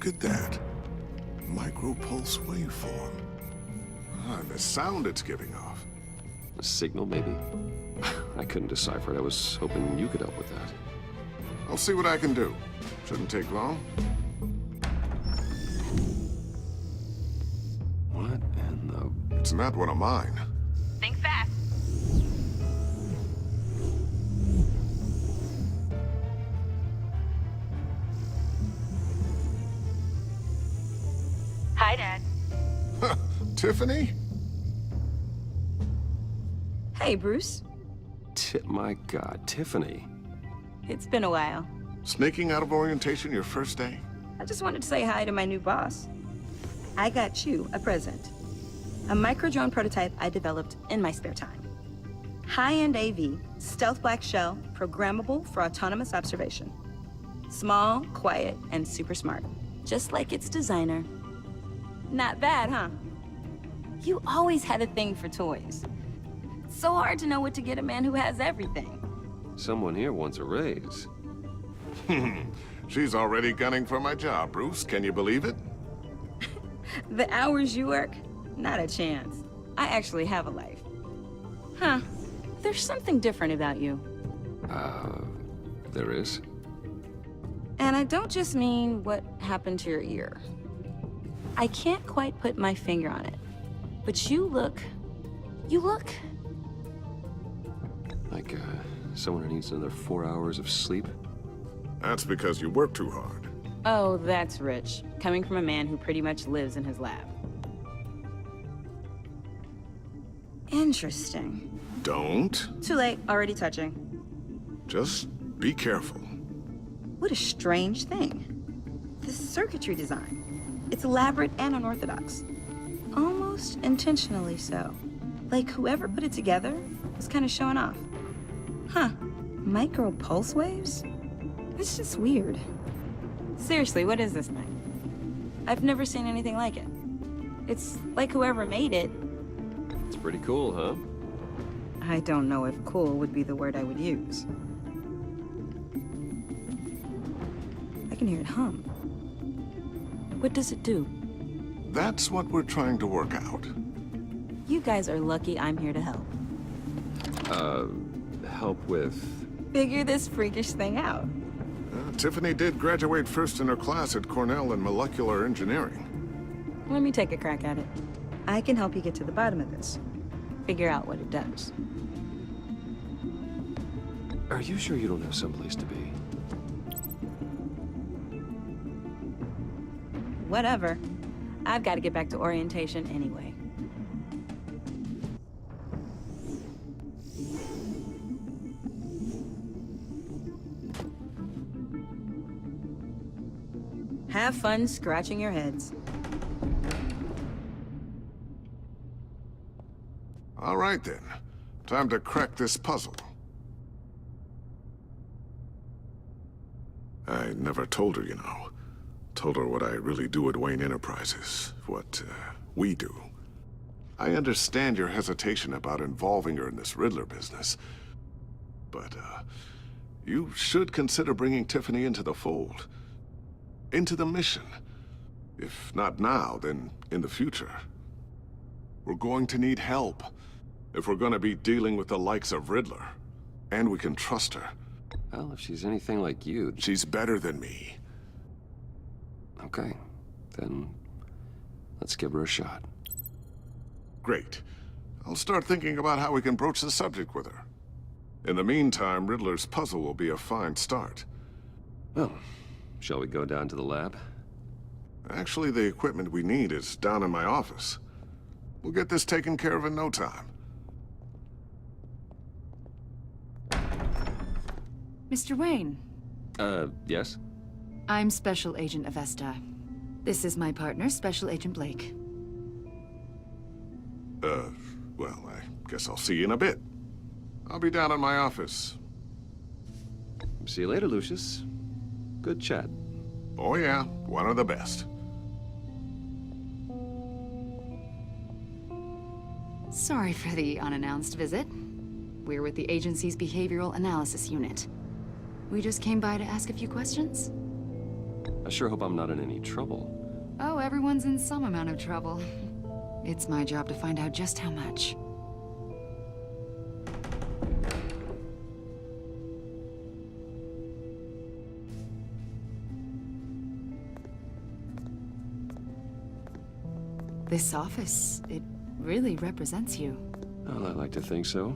Look at that. Micro-pulse waveform. Ah, and the sound it's giving off. A signal, maybe? I couldn't decipher it. I was hoping you could help with that. I'll see what I can do. Shouldn't take long. What in the... It's not one of mine. Think fast. Hi, Dad. Tiffany? Hey, Bruce. My God, Tiffany. It's been a while. Sneaking out of orientation your first day? I just wanted to say hi to my new boss. I got you a present. A micro-drone prototype I developed in my spare time. High-end AV, stealth black shell, programmable for autonomous observation. Small, quiet, and super smart. Just like its designer. Not bad, huh? You always had a thing for toys. It's so hard to know what to get a man who has everything. Someone here wants a raise. She's already gunning for my job, Bruce. Can you believe it? The hours you work? Not a chance. I actually have a life. Huh. There's something different about you. There is? And I don't just mean what happened to your ear. I can't quite put my finger on it. But you look... Like, someone who needs another 4 hours of sleep? That's because you work too hard. Oh, that's rich. Coming from a man who pretty much lives in his lab. Interesting. Don't. Too late, already touching. Just be careful. What a strange thing. This circuitry design. It's elaborate and unorthodox. Almost intentionally so. Like whoever put it together was kind of showing off. Huh. Micro pulse waves? It's just weird. Seriously, what is this thing? I've never seen anything like it. It's like whoever made it. It's pretty cool, huh? I don't know if cool would be the word I would use. I can hear it hum. What does it do? That's what we're trying to work out. You guys are lucky I'm here to help. Help with... Figure this freakish thing out. Tiffany did graduate first in her class at Cornell in molecular engineering. Let me take a crack at it. I can help you get to the bottom of this. Figure out what it does. Are you sure you don't have someplace to be? Whatever. I've got to get back to orientation anyway. Have fun scratching your heads. All right, then. Time to crack this puzzle. I never told her, you know. Told her what I really do at Wayne Enterprises. What, we do. I understand your hesitation about involving her in this Riddler business. But, you should consider bringing Tiffany into the fold. Into the mission. If not now, then in the future. We're going to need help if we're going to be dealing with the likes of Riddler. And we can trust her. Well, if she's anything like you... She's better than me. Okay, then let's give her a shot. Great. I'll start thinking about how we can broach the subject with her. In the meantime, Riddler's puzzle will be a fine start. Well, shall we go down to the lab? Actually, the equipment we need is down in my office. We'll get this taken care of in no time. Mr. Wayne. Yes? I'm Special Agent Avesta. This is my partner, Special Agent Blake. Well, I guess I'll see you in a bit. I'll be down in my office. See you later, Lucius. Good chat. Oh yeah, one of the best. Sorry for the unannounced visit. We're with the agency's Behavioral Analysis Unit. We just came by to ask a few questions. I sure hope I'm not in any trouble. Oh, everyone's in some amount of trouble. It's my job to find out just how much. This office, it really represents you. Well, I like to think so.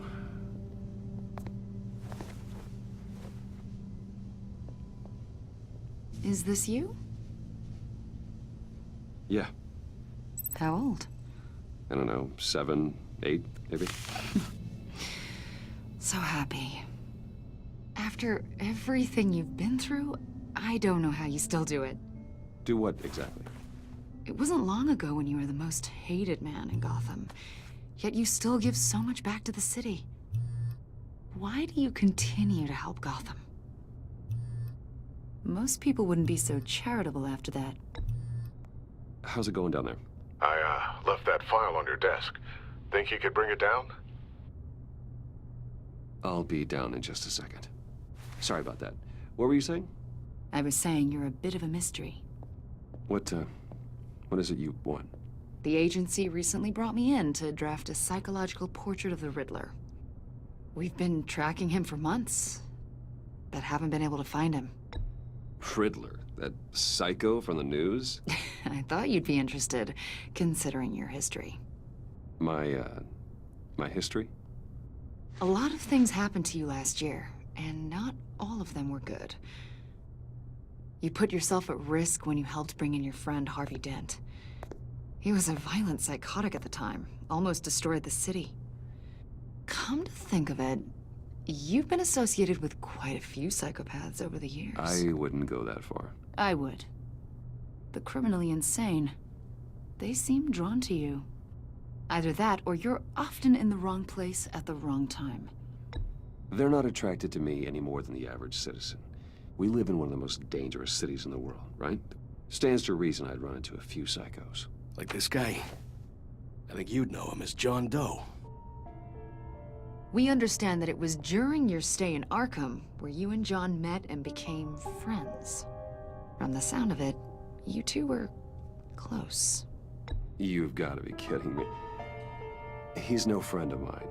Is this you? Yeah, How old? I don't know, 7, 8, maybe? So happy. After everything you've been through, I don't know how you still do it. Do what exactly? It wasn't long ago when you were the most hated man in Gotham, yet you still give so much back to the city. Why do you continue to help Gotham? Most people wouldn't be so charitable after that. How's it going down there? I left that file on your desk. Think you could bring it down? I'll be down in just a second. Sorry about that. What were you saying? I was saying you're a bit of a mystery. What is it you want? The agency recently brought me in to draft a psychological portrait of the Riddler. We've been tracking him for months, but haven't been able to find him. Riddler, that psycho from the news? I thought you'd be interested, considering your history. My history? A lot of things happened to you last year, and not all of them were good. You put yourself at risk when you helped bring in your friend Harvey Dent. He was a violent psychotic at the time, almost destroyed the city. Come to think of it, you've been associated with quite a few psychopaths over the years. I wouldn't go that far. I would. The criminally insane, they seem drawn to you. Either that, or you're often in the wrong place at the wrong time. They're not attracted to me any more than the average citizen. We live in one of the most dangerous cities in the world, right? Stands to reason I'd run into a few psychos. Like this guy. I think you'd know him as John Doe. We understand that it was during your stay in Arkham where you and John met and became friends. From the sound of it, you two were close. You've got to be kidding me. He's no friend of mine.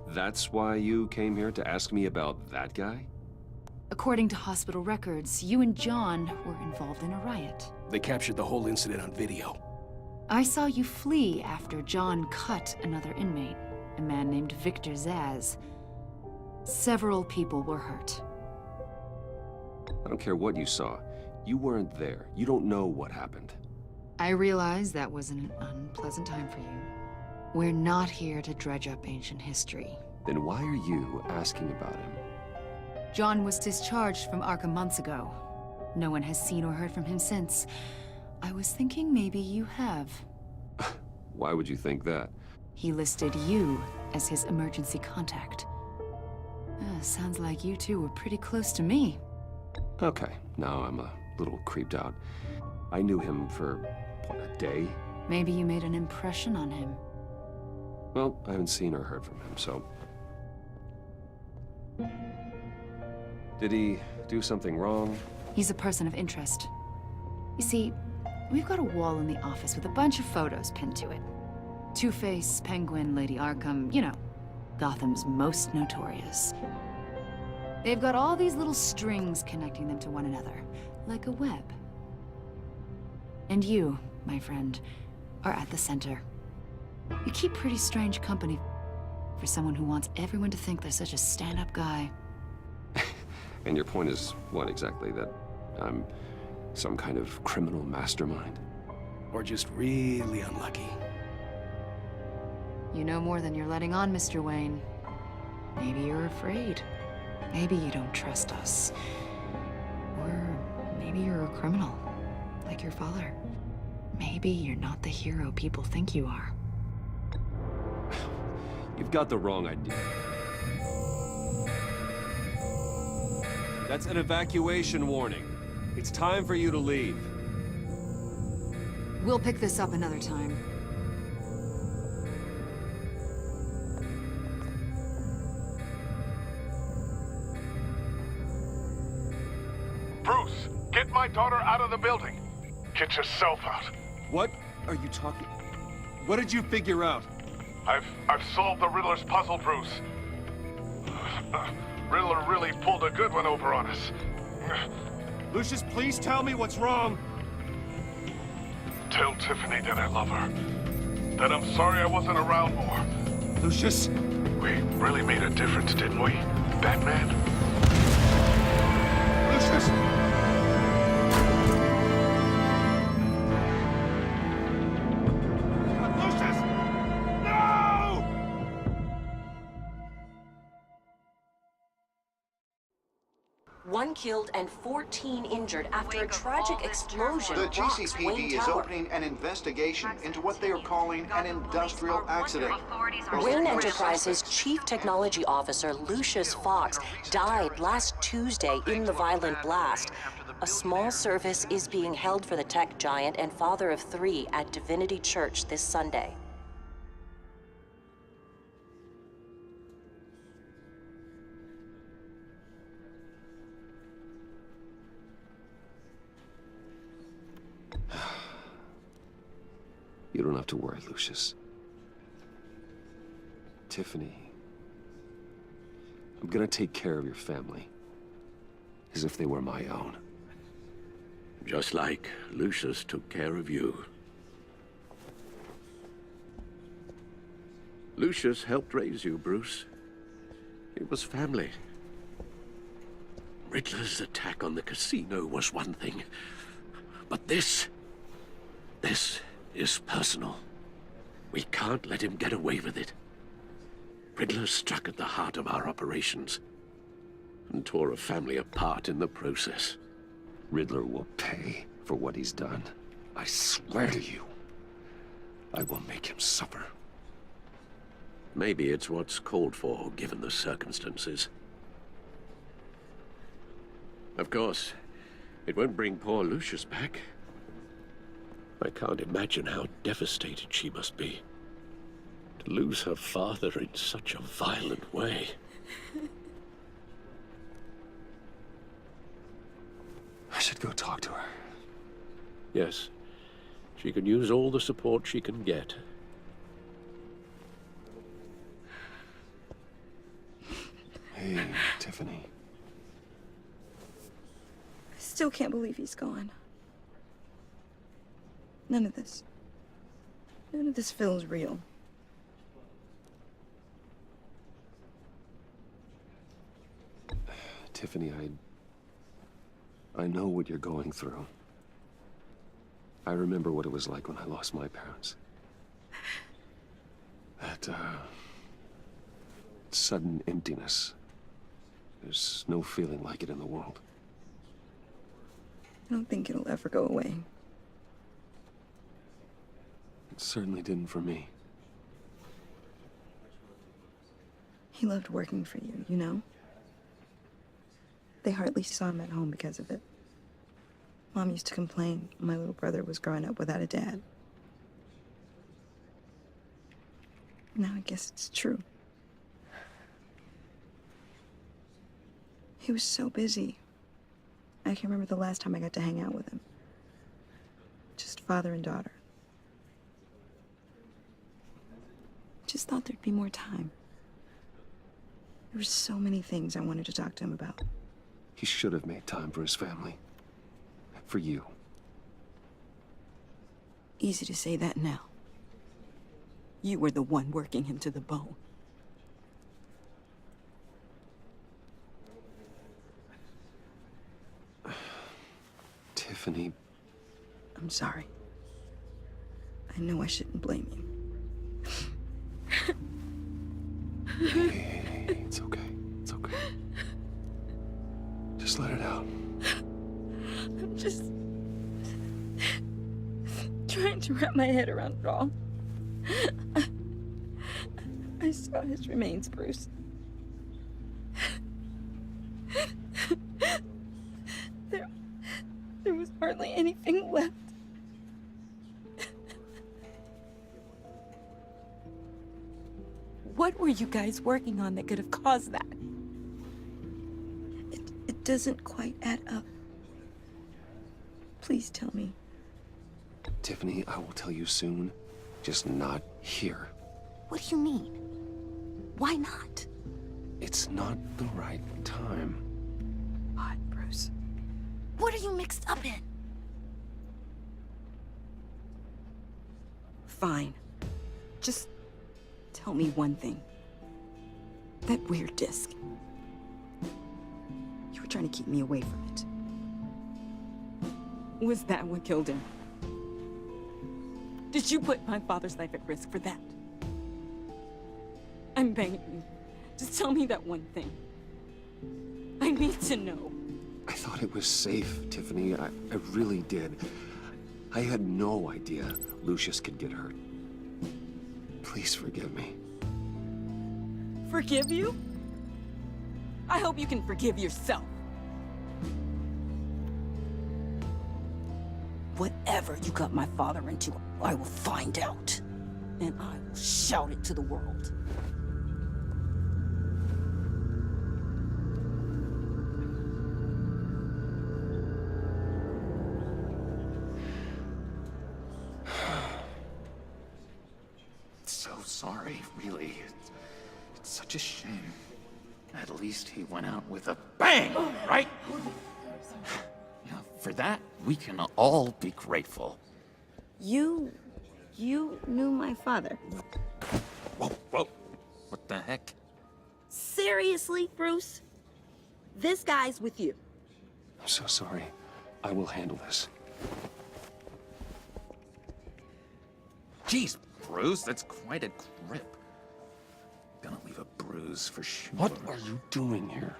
That's why you came here to ask me about that guy? According to hospital records, you and John were involved in a riot. They captured the whole incident on video. I saw you flee after John cut another inmate, a man named Victor Zsasz. Several people were hurt. I don't care what you saw. You weren't there. You don't know what happened. I realize that was an unpleasant time for you. We're not here to dredge up ancient history. Then why are you asking about him? John was discharged from Arkham months ago. No one has seen or heard from him since. I was thinking maybe you have. Why would you think that? He listed you as his emergency contact. Sounds like you two were pretty close to me. Okay, now I'm a little creeped out. I knew him for, what, a day? Maybe you made an impression on him. Well, I haven't seen or heard from him, so... Did he do something wrong? He's a person of interest. You see, we've got a wall in the office with a bunch of photos pinned to it. Two-Face, Penguin, Lady Arkham, you know, Gotham's most notorious. They've got all these little strings connecting them to one another, like a web. And you, my friend, are at the center. You keep pretty strange company for someone who wants everyone to think they're such a stand-up guy. And your point is what exactly? That I'm some kind of criminal mastermind? Or just really unlucky. You know more than you're letting on, Mr. Wayne. Maybe you're afraid. Maybe you don't trust us. Or maybe you're a criminal, like your father. Maybe you're not the hero people think you are. You've got the wrong idea. That's an evacuation warning. It's time for you to leave. We'll pick this up another time. Bruce, Get my daughter out of the building. Get yourself out. What are you talking? What did you figure out? I've solved the Riddler's puzzle, Bruce. Riddler really pulled a good one over on us. Lucius, please tell me what's wrong. Tell Tiffany that I love her. That I'm sorry I wasn't around more. Lucius? We really made a difference, didn't we, Batman? Lucius! Lucius! No! One killed and 14 injured after a tragic explosion. The rocks GCPD Wayne is Tower. opening an investigation into what they are calling an industrial accident. Wayne Enterprises' Chief Technology Officer, Lucius Fox, died last Tuesday in the violent blast. A small service is being held for the tech giant and father of 3 at Divinity Church this Sunday. You don't have to worry, Lucius. Tiffany, I'm gonna take care of your family. As if they were my own. Just like Lucius took care of you. Lucius helped raise you, Bruce. It was family. Riddler's attack on the casino was one thing. But this is personal. We can't let him get away with it. Riddler struck at the heart of our operations and tore a family apart in the process. Riddler will pay for what he's done. I swear to you, I will make him suffer. Maybe it's what's called for, given the circumstances. Of course, it won't bring poor Lucius back. I can't imagine how devastated she must be. To lose her father in such a violent way. I should go talk to her. Yes, she can use all the support she can get. Hey, Tiffany. I still can't believe he's gone. None of this feels real. Tiffany, I know what you're going through. I remember what it was like when I lost my parents. That, sudden emptiness. There's no feeling like it in the world. I don't think it'll ever go away. It certainly didn't for me. He loved working for you, you know? They hardly saw him at home because of it. Mom used to complain my little brother was growing up without a dad. Now I guess it's true. He was so busy. I can remember the last time I got to hang out with him. Just father and daughter. Just thought there'd be more time. There were so many things I wanted to talk to him about. He should have made time for his family. For you. Easy to say that now. You were the one working him to the bone. Tiffany. I'm sorry. I know I shouldn't blame you. Hey, it's okay. It's okay. Just let it out. I'm just trying to wrap my head around it all. I saw his remains, Bruce. There was hardly anything left. What were you guys working on that could have caused that? It doesn't quite add up. Please tell me. Tiffany, I will tell you soon. Just not here. What do you mean? Why not? It's not the right time. What, Bruce? What are you mixed up in? Fine. Just tell me one thing. That weird disc. You were trying to keep me away from it. Was that what killed him? Did you put my father's life at risk for that? I'm begging you. Just tell me that one thing. I need to know. I thought it was safe, Tiffany. I really did. I had no idea Lucius could get hurt. Please forgive me. Forgive you? I hope you can forgive yourself. Whatever you got my father into, I will find out. And I will shout it to the world. So sorry, really. It's such a shame. At least he went out with a bang, right? Yeah, for that, we can all be grateful. You knew my father. Whoa, whoa. What the heck? Seriously, Bruce? This guy's with you. I'm so sorry. I will handle this. Jeez, Bruce, that's quite a grip. Gonna leave a bruise for sure. What are you doing here?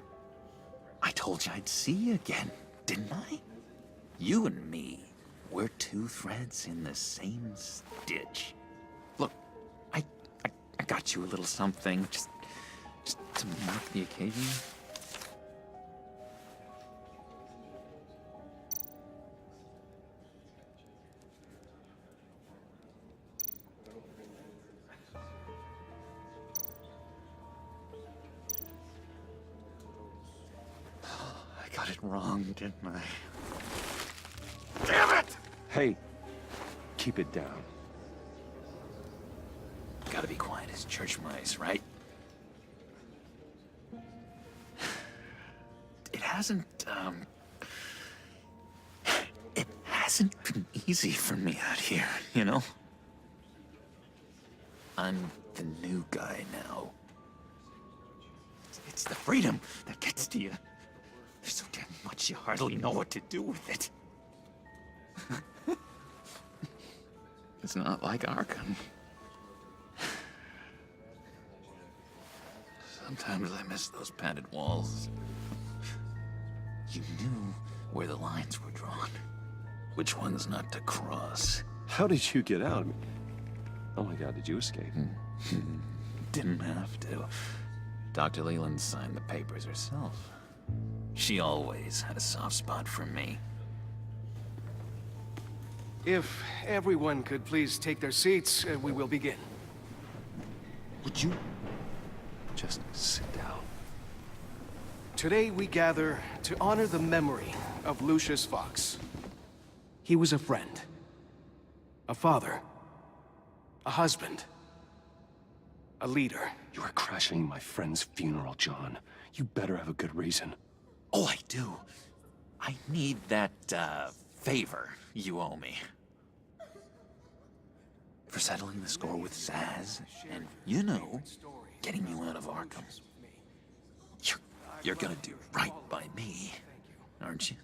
I told you I'd see you again, didn't I? You and me, we're two threads in the same stitch. Look, I got you a little something, just to mark the occasion. I got it wrong, didn't I? Damn it! Hey, keep it down. Gotta be quiet as church mice, right? It hasn't been easy for me out here, you know? I'm the new guy now. It's the freedom that gets to you. There's so damn much you hardly know what to do with it. It's not like Arkham. Sometimes I miss those padded walls. You knew where the lines were drawn. Which ones not to cross. How did you get out? Oh my God, did you escape? Didn't have to. Dr. Leland signed the papers herself. She always had a soft spot for me. If everyone could please take their seats, we will begin. Would you just sit down? Today we gather to honor the memory of Lucius Fox. He was a friend, a father, a husband, a leader. You are crashing my friend's funeral, John. You better have a good reason. Oh, I do. I need that, favor you owe me. For settling the score with Zaz, and, you know, getting you out of Arkham. You're gonna do right by me, aren't you?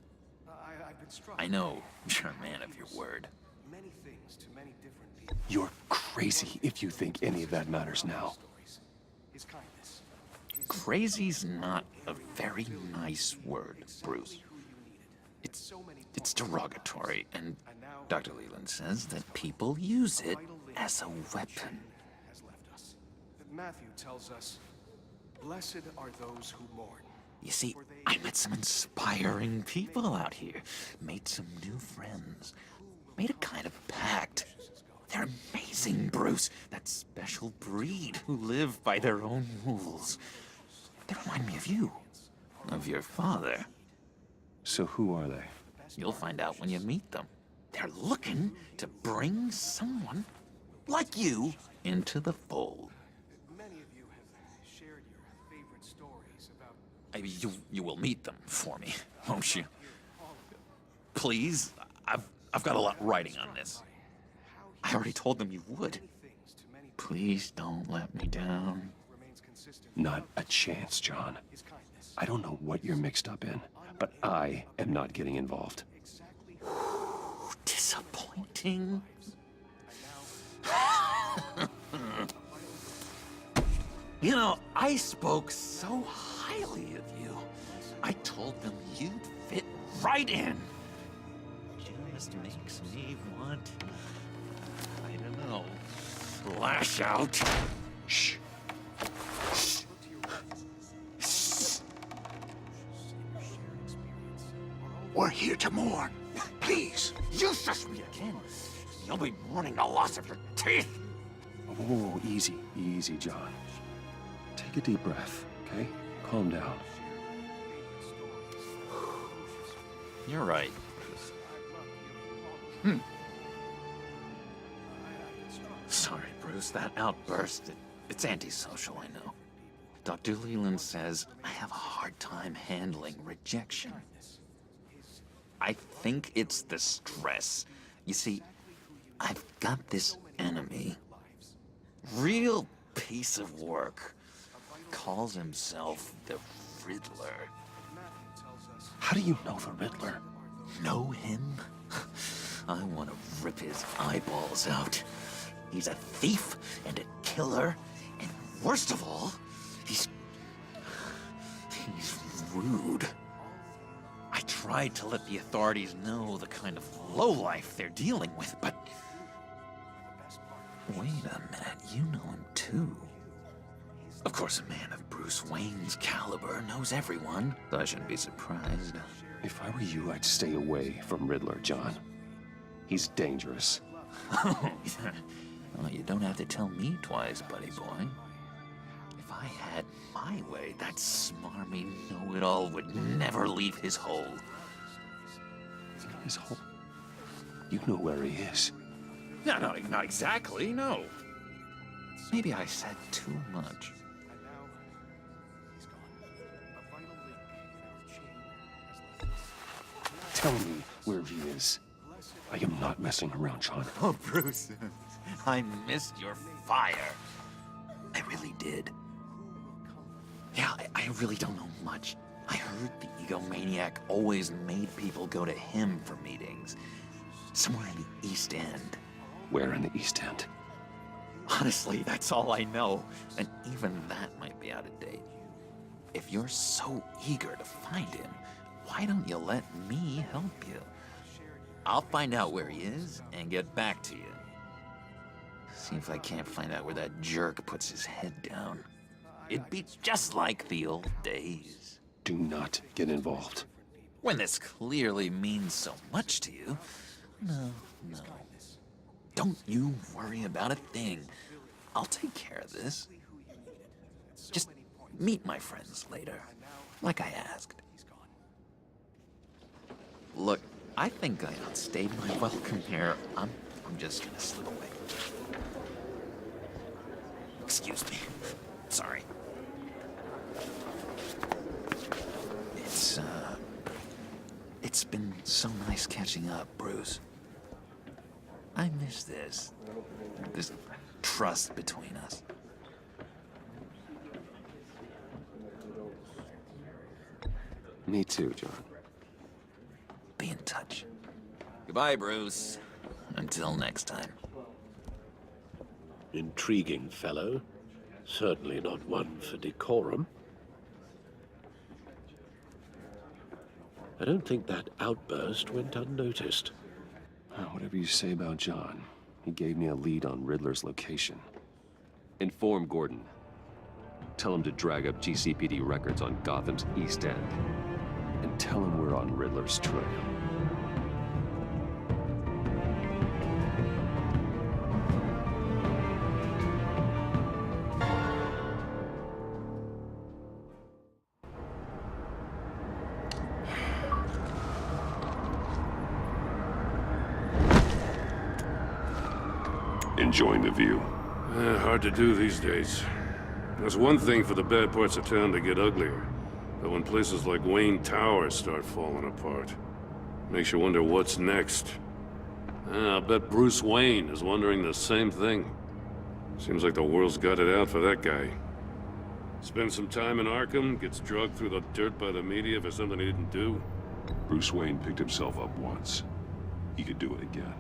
I know you're a man of your word. Many things to many different people. You're crazy if you think any of that matters now. His kindness. Crazy's not a very nice word, Bruce. It's derogatory, and Dr. Leland says that people use it as a weapon. Has left us. That Matthew tells us, blessed are those who mourn. You see, I met some inspiring people out here, made some new friends, made a kind of pact. They're amazing, Bruce. That special breed who live by their own rules. They remind me of you, of your father. So who are they? You'll find out when you meet them. They're looking to bring someone like you into the fold. Many of you have shared your favorite stories about You will meet them for me, won't you? Please, I've got a lot writing on this. I already told them you would. things to many Please don't let me down. remains consistent. Not a chance, John. His kindness. I don't know what you're mixed up in, but I am not getting involved. Exactly. Disappointing. You know, I spoke so highly of you. I told them you'd fit right in. Just makes me want, I don't know, lash out. Shh. We're here to mourn. Please. You shush me again. You'll be mourning the loss of your teeth. Oh, easy, easy, John. Take a deep breath, okay? Calm down. You're right. Sorry, Bruce, that outburst, it's antisocial, I know. Dr. Leland says I have a hard time handling rejection. I think it's the stress. You see, I've got this enemy. Real piece of work. Calls himself the Riddler. How do you know the Riddler? Know him? I want to rip his eyeballs out. He's a thief and a killer, and worst of all, he's rude. I tried to let the authorities know the kind of lowlife they're dealing with, but... Wait a minute, you know him too. Of course, a man of Bruce Wayne's caliber knows everyone, so I shouldn't be surprised. If I were you, I'd stay away from Riddler, John. He's dangerous. Well, you don't have to tell me twice, buddy boy. If I had my way, that smarmy know-it-all would never leave his hole. His hole? You know where he is. No, not exactly, no. Maybe I said too much. And now, he's gone. A vital link in our chain has left us. Tell me where he is. I am not messing around, John. Oh, Bruce, I missed your fire. I really did. Yeah, I really don't know much. I heard the egomaniac always made people go to him for meetings. Somewhere in the East End. Where in the East End? Honestly, that's all I know. And even that might be out of date. If you're so eager to find him, why don't you let me help you? I'll find out where he is and get back to you. See if I can't find out where that jerk puts his head down. It'd be just like the old days. Do not get involved. When this clearly means so much to you. No. Don't you worry about a thing. I'll take care of this. Just meet my friends later, like I asked. Look, I think I outstayed my welcome here. I'm just gonna slip away. Excuse me. Sorry. It's been so nice catching up, Bruce. I miss this trust between us. Me too, John. Be in touch. Goodbye, Bruce. Until next time. Intriguing fellow. Certainly not one for decorum. I don't think that outburst went unnoticed. Whatever you say about John, he gave me a lead on Riddler's location. Inform Gordon. Tell him to drag up GCPD records on Gotham's East End. And tell him we're on Riddler's trail. Enjoying the view? Hard to do these days. There's one thing for the bad parts of town to get uglier. But when places like Wayne Tower start falling apart, makes you wonder what's next. I'll bet Bruce Wayne is wondering the same thing. Seems like the world's got it out for that guy. Spends some time in Arkham, gets drugged through the dirt by the media for something he didn't do. Bruce Wayne picked himself up once. He could do it again.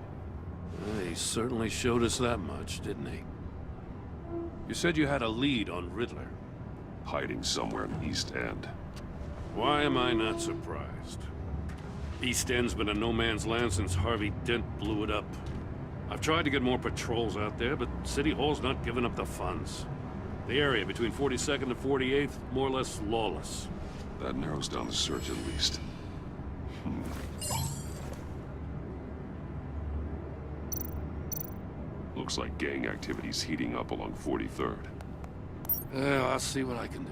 He certainly showed us that much, didn't he? You said you had a lead on Riddler. Hiding somewhere in the East End. Why am I not surprised? East End's been a no-man's land since Harvey Dent blew it up. I've tried to get more patrols out there, but City Hall's not giving up the funds. The area between 42nd and 48th, more or less lawless. That narrows down the search at least. Looks like gang activity's heating up along 43rd. I'll see what I can do.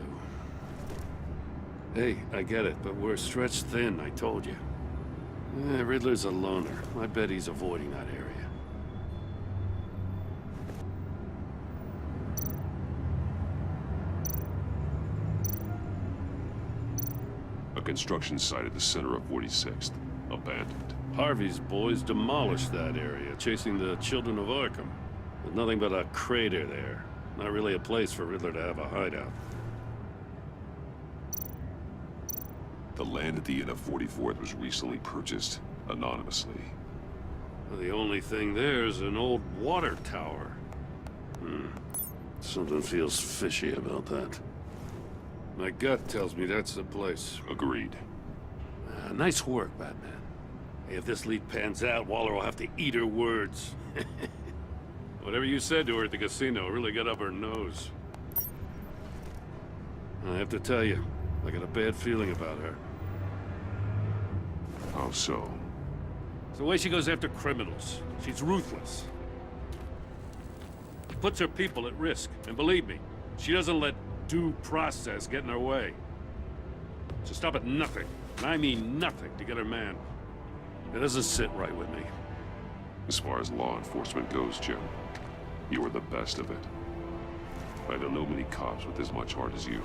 Hey, I get it, but we're stretched thin, I told you. Riddler's a loner. I bet he's avoiding that area. A construction site at the center of 46th. Abandoned. Harvey's boys demolished that area, chasing the children of Arkham. There's nothing but a crater there. Not really a place for Riddler to have a hideout. The land at the end of 44th was recently purchased anonymously. Well, the only thing there is an old water tower. Something feels fishy about that. My gut tells me that's the place. Agreed. Nice work, Batman. Hey, if this lead pans out, Waller will have to eat her words. Whatever you said to her at the casino really got up her nose. I have to tell you, I got a bad feeling about her. How so? It's the way she goes after criminals. She's ruthless. Puts her people at risk. And believe me, she doesn't let due process get in her way. She'll stop at nothing, and I mean nothing, to get her man. It doesn't sit right with me. As far as law enforcement goes, Jim, you are the best of it. I don't know many cops with as much heart as you.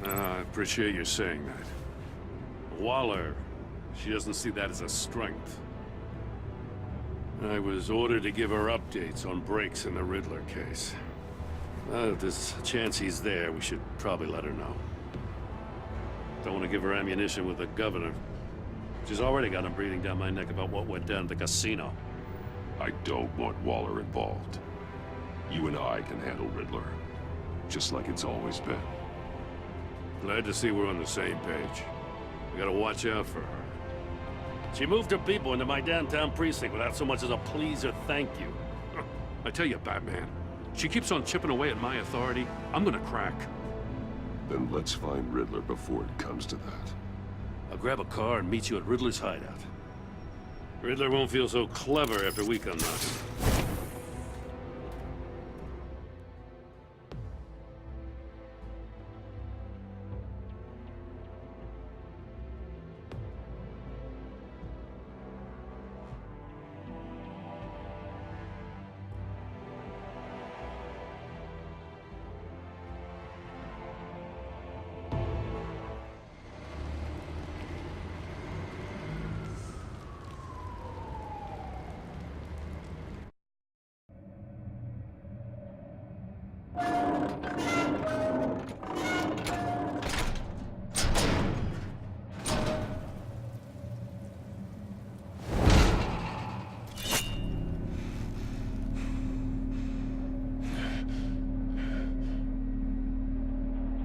I appreciate you saying that. Waller, she doesn't see that as a strength. I was ordered to give her updates on breaks in the Riddler case. If there's a chance he's there, we should probably let her know. Don't want to give her ammunition with the governor. She's already got him breathing down my neck about what went down at the casino. I don't want Waller involved. You and I can handle Riddler, just like it's always been. Glad to see we're on the same page. We gotta watch out for her. She moved her people into my downtown precinct without so much as a please or thank you. I tell you, Batman, she keeps on chipping away at my authority. I'm gonna crack. Then let's find Riddler before it comes to that. I'll grab a car and meet you at Riddler's hideout. Riddler won't feel so clever after we come knocking.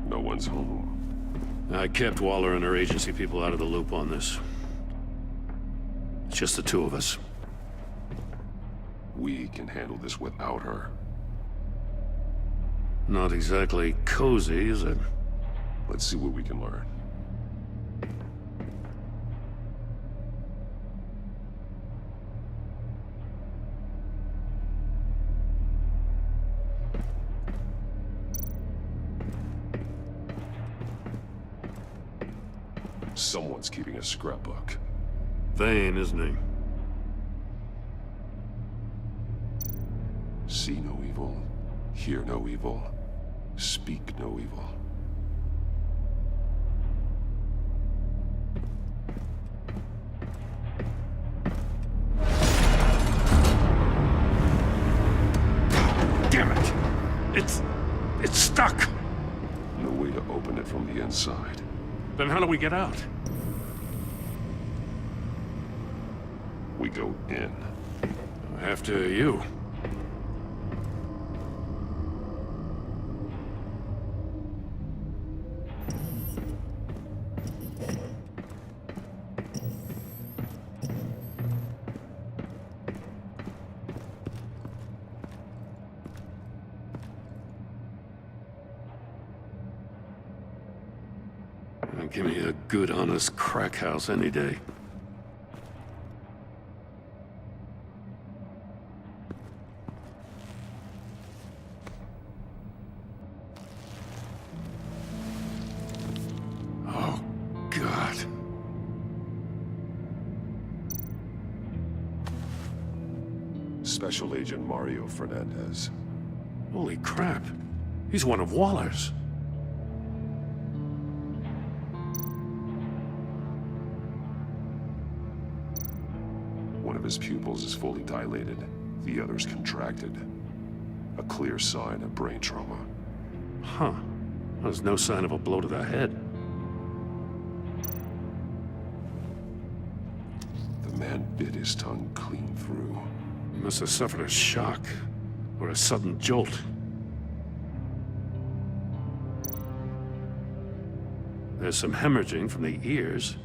No one's home. I kept Waller and her agency people out of the loop on this. It's just the two of us. We can handle this without her. Not exactly cozy, is it? Let's see what we can learn. Someone's keeping a scrapbook. Vane, isn't he? See no evil, hear no evil, speak no evil. Damn it! It's stuck! No way to open it from the inside. Then how do we get out? We go in. After you. Give me a good, honest crack house any day. Oh, God. Special Agent Mario Fernandez. Holy crap. He's one of Waller's. One of his pupils is fully dilated, the other's contracted. A clear sign of brain trauma. Huh. There's no sign of a blow to the head. The man bit his tongue clean through. He must have suffered a shock, or a sudden jolt. There's some hemorrhaging from the ears.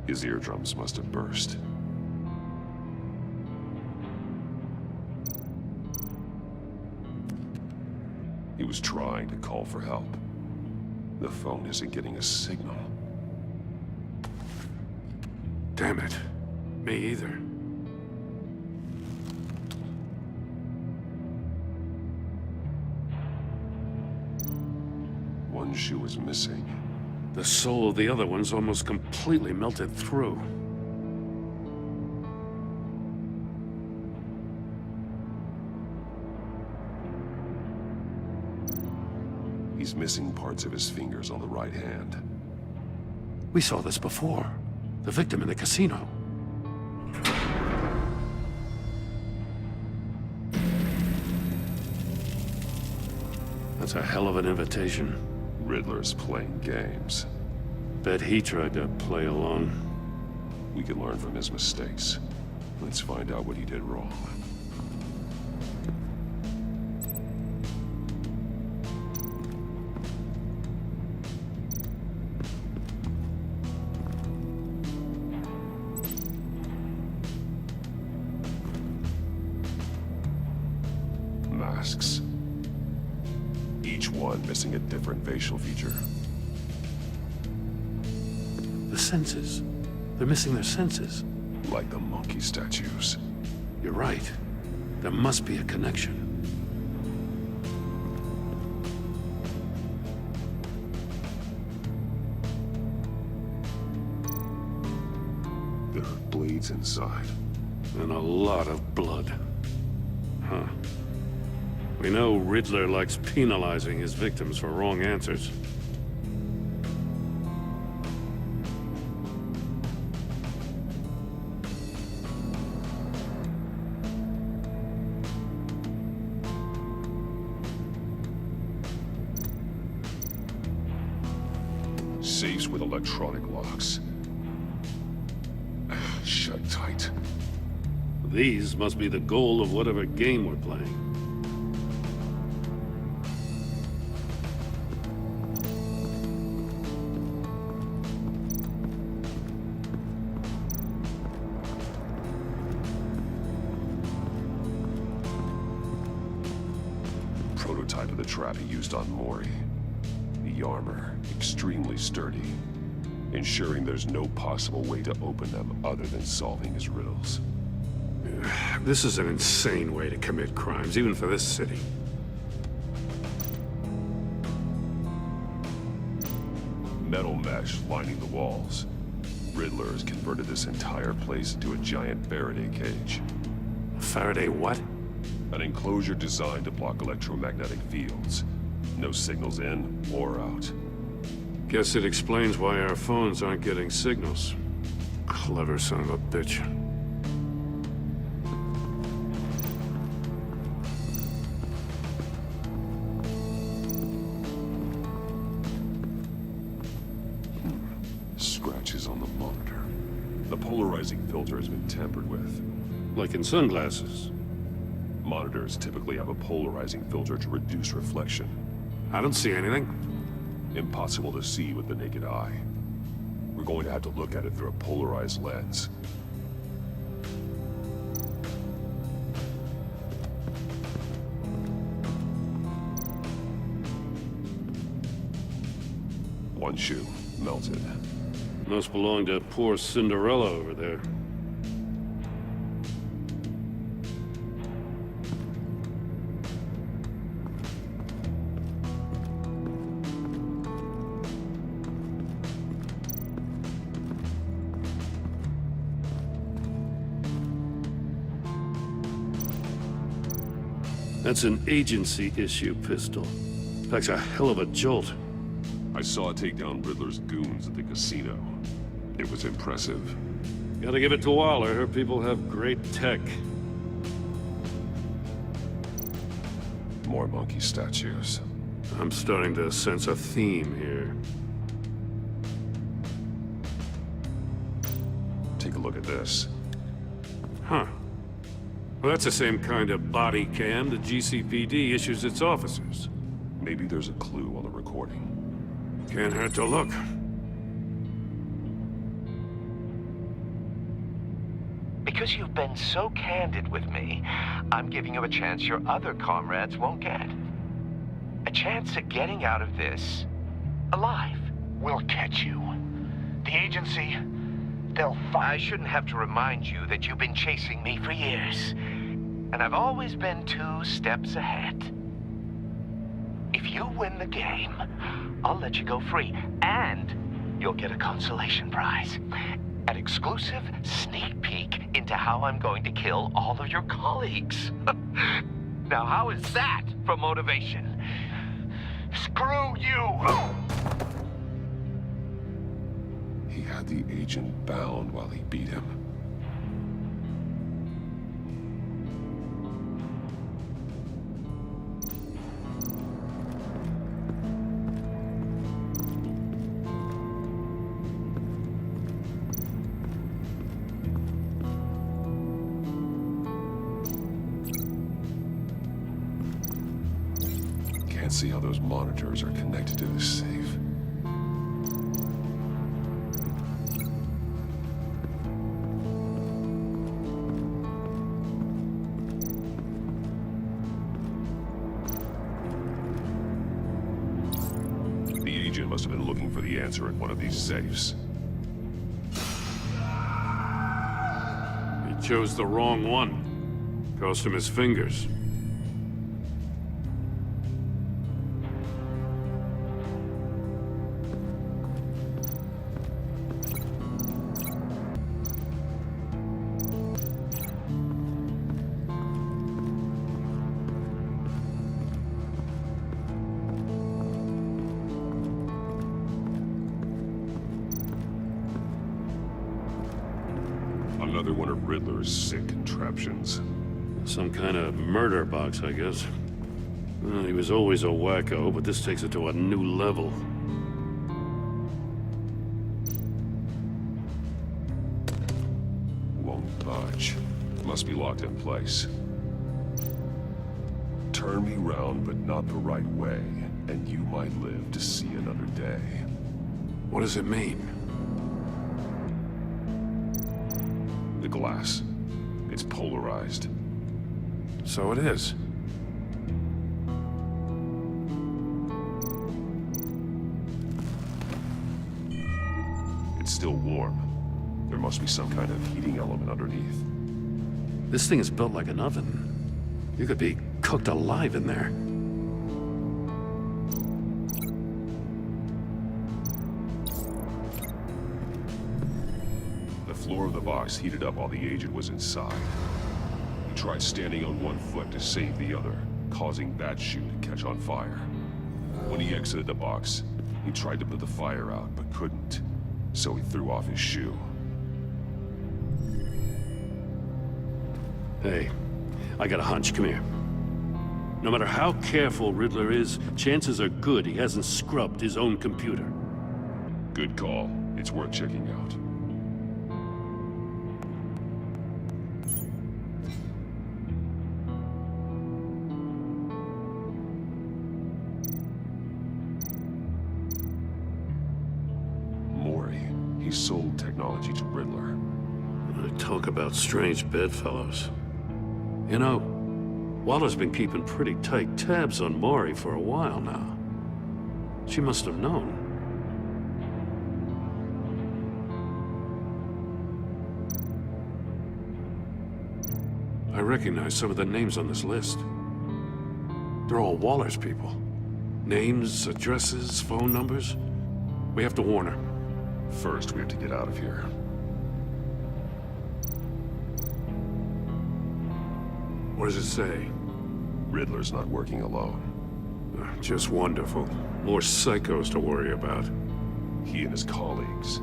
His eardrums must have burst. He was trying to call for help. The phone isn't getting a signal. Damn it. Me either. One shoe is missing. The soul of the other one's almost completely melted through. He's missing parts of his fingers on the right hand. We saw this before. The victim in the casino. That's a hell of an invitation. Riddler's playing games. Bet he tried to play along. We can learn from his mistakes. Let's find out what he did wrong. Masks. Each one missing a different facial feature. The senses. They're missing their senses. Like the monkey statues. You're right. There must be a connection. There are blades inside. And a lot of blood. Huh. We know Riddler likes penalizing his victims for wrong answers. Safes with electronic locks. Shut tight. These must be the goal of whatever game we're playing. Prototype of the trap he used on Mori. The armor, extremely sturdy, ensuring there's no possible way to open them other than solving his riddles. This is an insane way to commit crimes, even for this city. Metal mesh lining the walls. Riddler has converted this entire place into a giant Faraday cage. Faraday what? An enclosure designed to block electromagnetic fields. No signals in or out. Guess it explains why our phones aren't getting signals. Clever son of a bitch. Scratches on the monitor. The polarizing filter has been tampered with. Like in sunglasses. Monitors typically have a polarizing filter to reduce reflection. I don't see anything. Impossible to see with the naked eye. We're going to have to look at it through a polarized lens. One shoe, melted. Must belong to poor Cinderella over there. That's an agency-issue pistol. Packs a hell of a jolt. I saw it take down Riddler's goons at the casino. It was impressive. Gotta give it to Waller. Her people have great tech. More monkey statues. I'm starting to sense a theme here. Take a look at this. Huh. Well, that's the same kind of body cam the GCPD issues its officers. Maybe there's a clue on the recording. Can't hurt to look. Because you've been so candid with me, I'm giving you a chance your other comrades won't get. A chance at getting out of this alive. We'll catch you. The agency, they'll find... I shouldn't have to remind you that you've been chasing me for years. And I've always been 2 steps ahead. If you win the game, I'll let you go free. And you'll get a consolation prize. An exclusive sneak peek into how I'm going to kill all of your colleagues. Now, how is that for motivation? Screw you! He had the agent bound while he beat him. Can't see how those monitors are connected to this safe. The agent must have been looking for the answer in one of these safes. He chose the wrong one. Cost him his fingers. Another one of Riddler's sick contraptions. Some kind of murder box, I guess. Well, he was always a wacko, but this takes it to a new level. Won't budge. Must be locked in place. Turn me round, but not the right way, and you might live to see another day. What does it mean? The glass. It's polarized. So it is. It's still warm. There must be some kind of heating element underneath. This thing is built like an oven. You could be cooked alive in there. The floor of the box heated up while the agent was inside. He tried standing on one foot to save the other, causing that shoe to catch on fire. When he exited the box, he tried to put the fire out, but couldn't, so he threw off his shoe. Hey, I got a hunch. Come here. No matter how careful Riddler is, chances are good he hasn't scrubbed his own computer. Good call. It's worth checking out. Mori. He sold technology to Riddler. Talk about strange bedfellows. You know, Waller's been keeping pretty tight tabs on Mori for a while now. She must have known. I recognize some of the names on this list. They're all Waller's people. Names, addresses, phone numbers. We have to warn her. First, we have to get out of here. What does it say? Riddler's not working alone. Just wonderful. More psychos to worry about. He and his colleagues,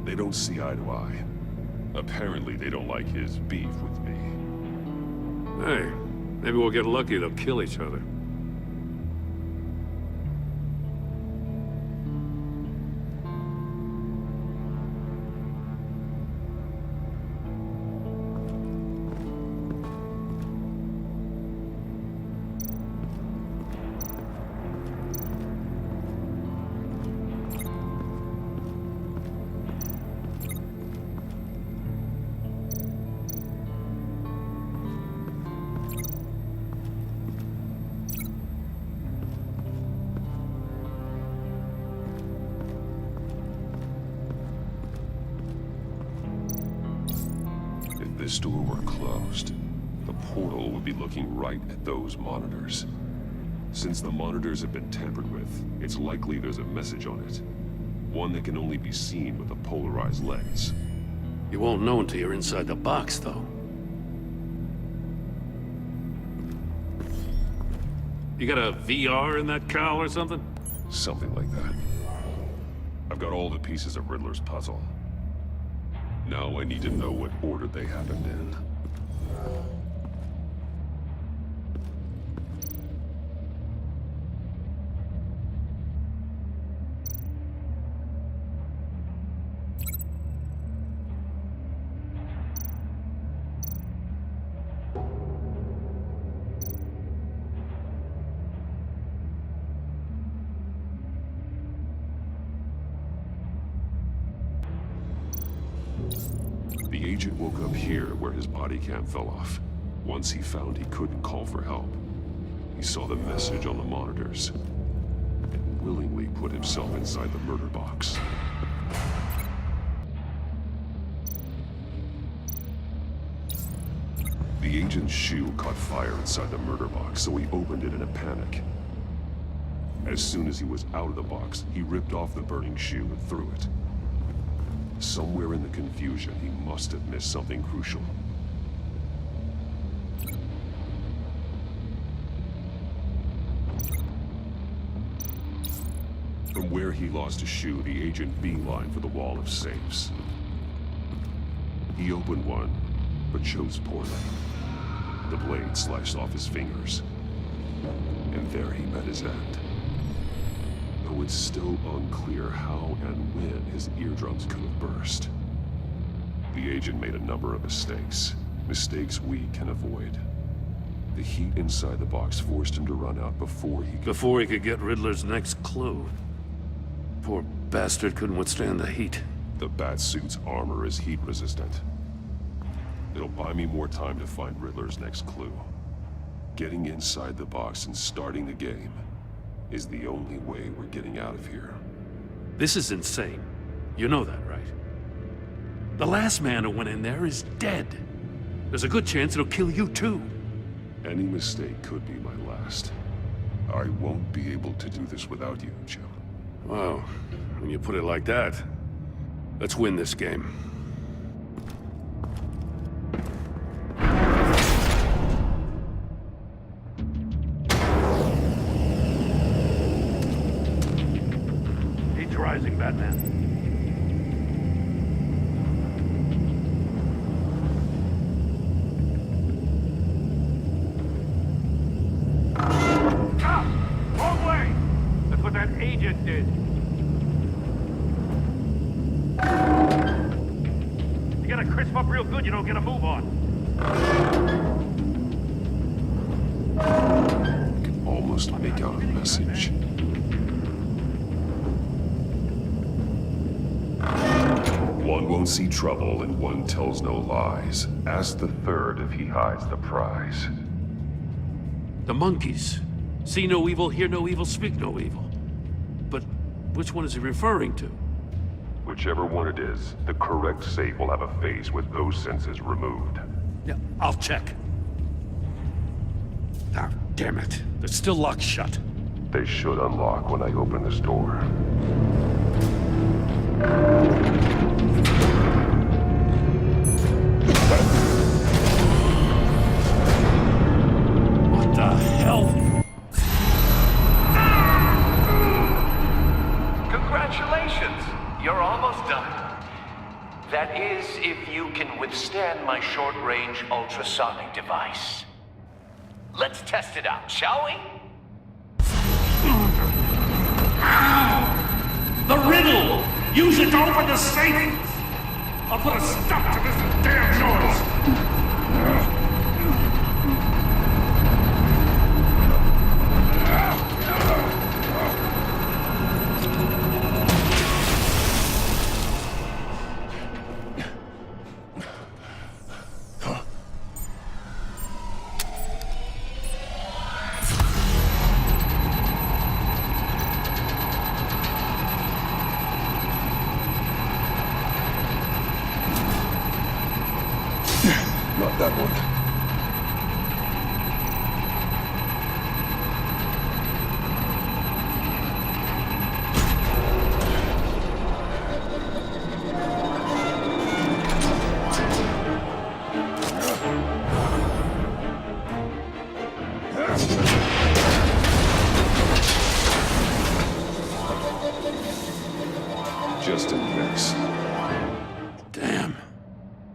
they don't see eye to eye. Apparently, they don't like his beef with me. Hey, maybe we'll get lucky they'll kill each other. If this door were closed, the portal would be looking right at those monitors. Since the monitors have been tampered with, it's likely there's a message on it. One that can only be seen with a polarized lens. You won't know until you're inside the box, though. You got a VR in that cowl or something? Something like that. I've got all the pieces of Riddler's puzzle. Now I need to know what order they happened in. The agent woke up here where his body cam fell off. Once he found he couldn't call for help, he saw the message on the monitors and willingly put himself inside the murder box. The agent's shoe caught fire inside the murder box, so he opened it in a panic. As soon as he was out of the box, he ripped off the burning shoe and threw it. Somewhere in the confusion, he must have missed something crucial. From where he lost his shoe, the agent beelined for the wall of safes. He opened one, but chose poorly. The blade slashed off his fingers. And there he met his end. Though it's still unclear how and when his eardrums could have burst. The agent made a number of mistakes. Mistakes we can avoid. The heat inside the box forced him to run out before he could get Riddler's next clue. Poor bastard couldn't withstand the heat. The Batsuit's armor is heat resistant. It'll buy me more time to find Riddler's next clue. Getting inside the box and starting the game is the only way we're getting out of here. This is insane. You know that, right? The last man who went in there is dead. There's a good chance it'll kill you too. Any mistake could be my last. I won't be able to do this without you, Jim. Wow, when you put it like that, let's win this game. enterprising, Batman. Wrong way! That's what that agent did. You gotta crisp up real good, you don't get a move on. Almost make out a message. One won't see trouble and one tells no lies. Ask the third if he hides the prize. The monkeys. See no evil, hear no evil, speak no evil. But which one is he referring to? Whichever one it is, the correct safe will have a face with those senses removed. Yeah, I'll check. Ah, damn it. They're still locked shut. They should unlock when I open this door. What the hell? Congratulations! You're almost done. That is, if you can withstand my short-range ultrasonic device. Let's test it out, shall we? The riddle! Use it to open the safe! I'll put a stop to this damn noise! Not that one. Just a mess. Damn.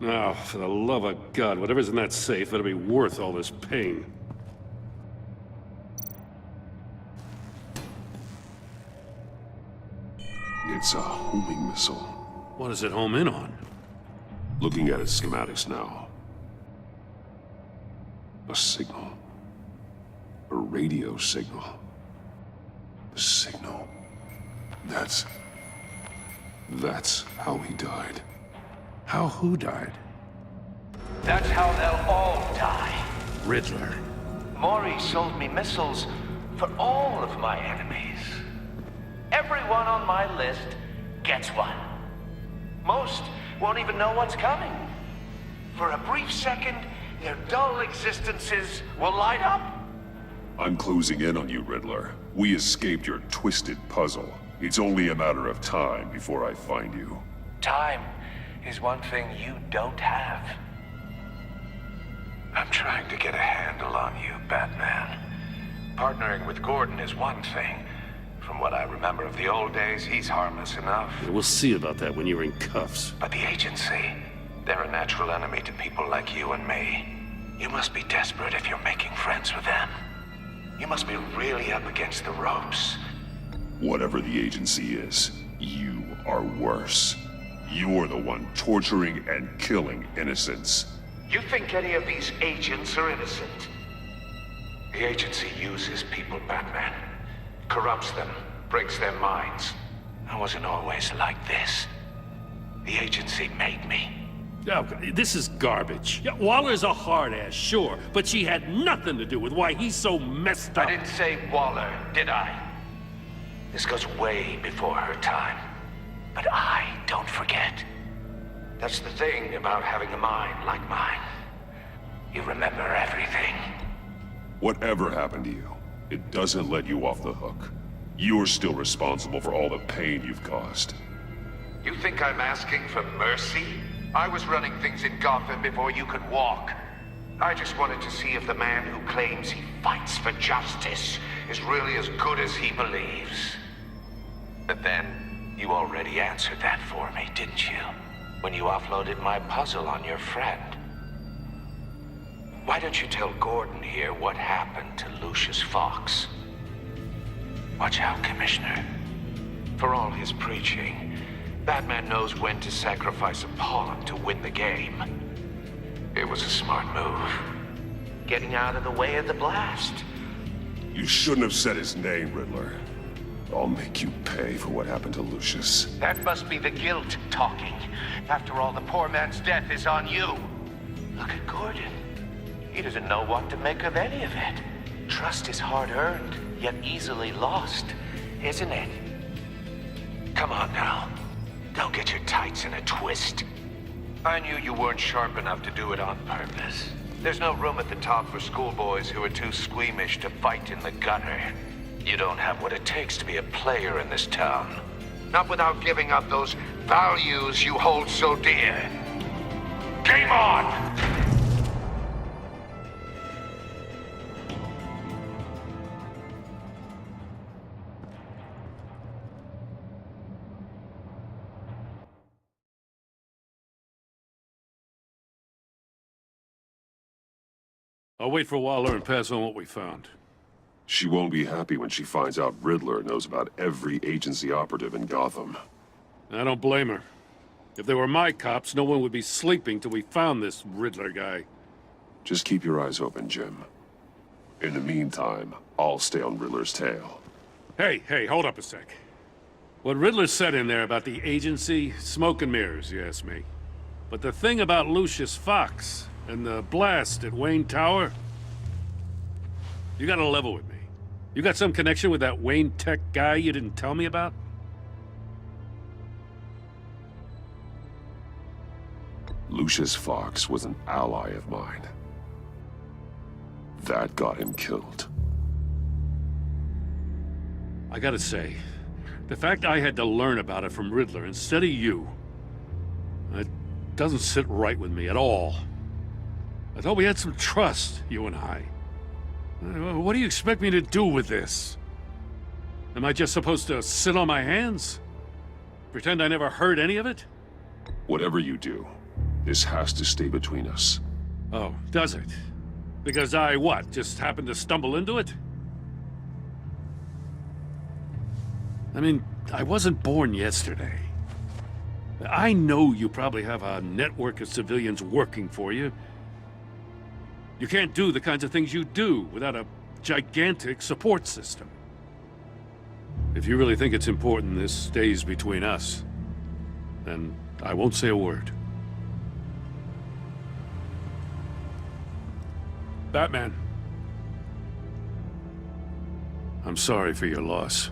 Now, for the love of God, whatever's in that safe better be worth all this pain. It's a homing missile. What does it home in on? Looking at its schematics now. A signal. A radio signal. A signal. That's how he died. How who died? That's how they'll all die. Riddler. Maury sold me missiles for all of my enemies. Everyone on my list gets one. Most won't even know what's coming. For a brief second, their dull existences will light up. I'm closing in on you, Riddler. We escaped your twisted puzzle. It's only a matter of time before I find you. Time is one thing you don't have. I'm trying to get a handle on you, Batman. Partnering with Gordon is one thing. From what I remember of the old days, he's harmless enough. Yeah, we'll see about that when you're in cuffs. But the agency, they're a natural enemy to people like you and me. You must be desperate if you're making friends with them. You must be really up against the ropes. Whatever the agency is, you are worse. You're the one torturing and killing innocents. You think any of these agents are innocent? The agency uses people, Batman. Corrupts them, breaks their minds. I wasn't always like this. The agency made me. Oh, this is garbage. Yeah, Waller's a hard-ass, sure, but she had nothing to do with why he's so messed up. I didn't say Waller, did I? This goes way before her time. But I don't forget. That's the thing about having a mind like mine. You remember everything. Whatever happened to you, it doesn't let you off the hook. You're still responsible for all the pain you've caused. You think I'm asking for mercy? I was running things in Gotham before you could walk. I just wanted to see if the man who claims he fights for justice is really as good as he believes. But then, You already answered that for me, didn't you? When you offloaded my puzzle on your friend. Why don't you tell Gordon here what happened to Lucius Fox? Watch out, Commissioner. For all his preaching, Batman knows when to sacrifice a pawn to win the game. It was a smart move. Getting out of the way of the blast. You shouldn't have said his name, Riddler. I'll make you pay for what happened to Lucius. That must be the guilt talking. After all, the poor man's death is on you. Look at Gordon. He doesn't know what to make of any of it. Trust is hard-earned, yet easily lost, isn't it? Come on now. Don't get your tights in a twist. I knew you weren't sharp enough to do it on purpose. There's no room at the top for schoolboys who are too squeamish to fight in the gutter. You don't have what it takes to be a player in this town. Not without giving up those values you hold so dear. Game on! I'll wait for Waller and pass on what we found. She won't be happy when she finds out Riddler knows about every agency operative in Gotham. I don't blame her. If they were my cops, no one would be sleeping till we found this Riddler guy. Just keep your eyes open, Jim. In the meantime, I'll stay on Riddler's tail. Hey, hold up a sec. What Riddler said in there about the agency, smoke and mirrors, you ask me. But the thing about Lucius Fox and the blast at Wayne Tower, you gotta level with me. You got some connection with that Wayne Tech guy you didn't tell me about? Lucius Fox was an ally of mine. That got him killed. I gotta say, the fact I had to learn about it from Riddler instead of you, it doesn't sit right with me at all. I thought we had some trust, you and I. What do you expect me to do with this? Am I just supposed to sit on my hands? Pretend I never heard any of it? Whatever you do, this has to stay between us. Oh, does it? Because I, what, just happened to stumble into it? I mean, I wasn't born yesterday. I know you probably have a network of civilians working for you. You can't do the kinds of things you do without a gigantic support system. If you really think it's important this stays between us, then I won't say a word. Batman. I'm sorry for your loss.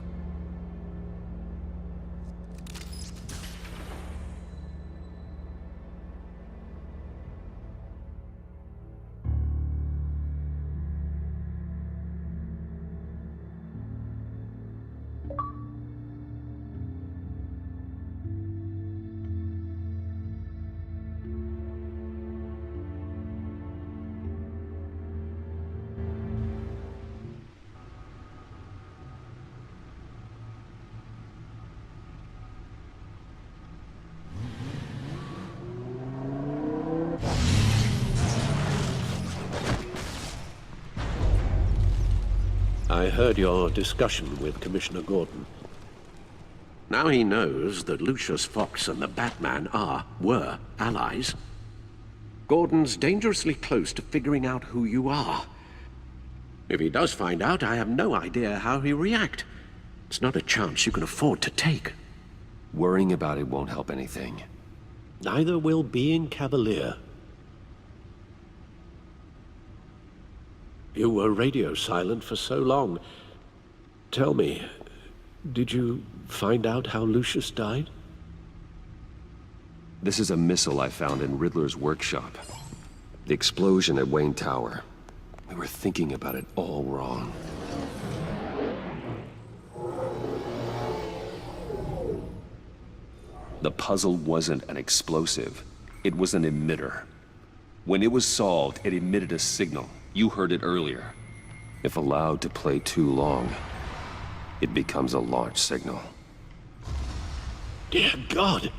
I heard your discussion with Commissioner Gordon. Now he knows that Lucius Fox and the Batman were allies. Gordon's dangerously close to figuring out who you are. If he does find out, I have no idea how he'll react. It's not a chance you can afford to take. Worrying about it won't help anything. Neither will being cavalier. You were radio silent for so long. Tell me, did you find out how Lucius died? This is a missile I found in Riddler's workshop. The explosion at Wayne Tower. We were thinking about it all wrong. The puzzle wasn't an explosive. It was an emitter. When it was solved, it emitted a signal. You heard it earlier. If allowed to play too long, it becomes a launch signal. Dear God!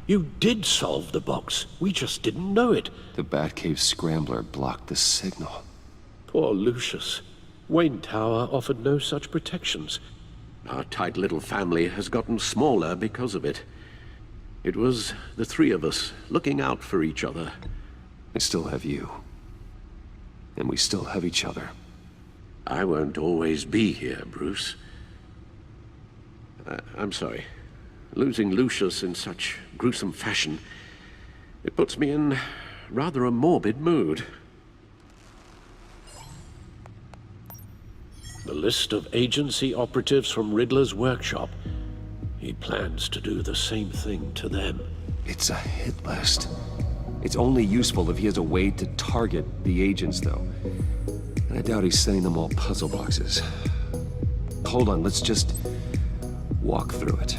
You did solve the box. We just didn't know it. The Batcave scrambler blocked the signal. Poor Lucius. Wayne Tower offered no such protections. Our tight little family has gotten smaller because of it. It was the three of us looking out for each other. I still have you. And we still have each other. I won't always be here, Bruce. I'm sorry. Losing Lucius in such gruesome fashion, it puts me in rather a morbid mood. The list of agency operatives from Riddler's workshop. He plans to do the same thing to them. It's a hit list. It's only useful if he has a way to target the agents, though. And I doubt he's sending them all puzzle boxes. Hold on, let's just walk through it.